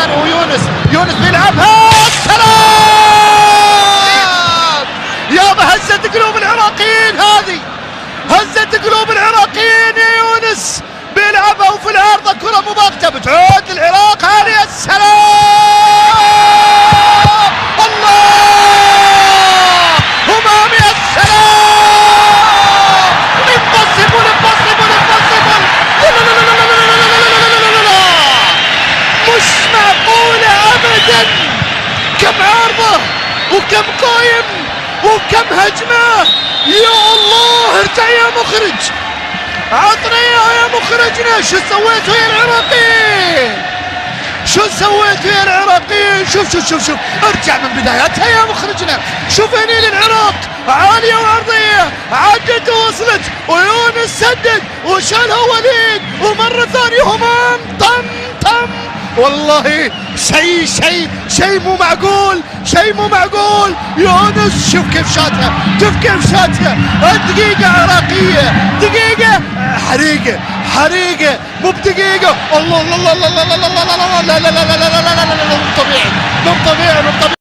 الان ويونس بيلعبها. سلام يابا، هزت قلوب العراقيين، هذه هزت قلوب العراقيين يا يونس. بيلعبها وفي العارضه كره مباغته بتعود العراق. هذه السلام، الله همامي السلام. امبوسيبل امبوسيبل امبوسيبل، مش معقوله ابدا. كم عارضه وكم قايم وكم هجمه، يا الله. ارجع يا مخرج، عطنا اياها يا مخرجنا. شو سويتوا يا العراقيين؟ شو سويتوا يا العراقيين؟ شوف شوف شوف شوف، ارجع من بدايتها يا مخرجنا. شوف هني للعراق عاليه وعرضيه، عدت ووصلت ويونس سدد وشالها وليد، ومره ثانيه همام طم طم. والله شيء مو معقول، شيء مو معقول. يونس شوف كيف شاتها، شوف كيف شاتها. دقيقة عراقية، دقيقة حريقة مو بدقيقة. الله الله الله الله الله الله الله، لا لا لا لا لا لا لا لا لا لا، مو طبيعي مو طبيعي مو طبيعي.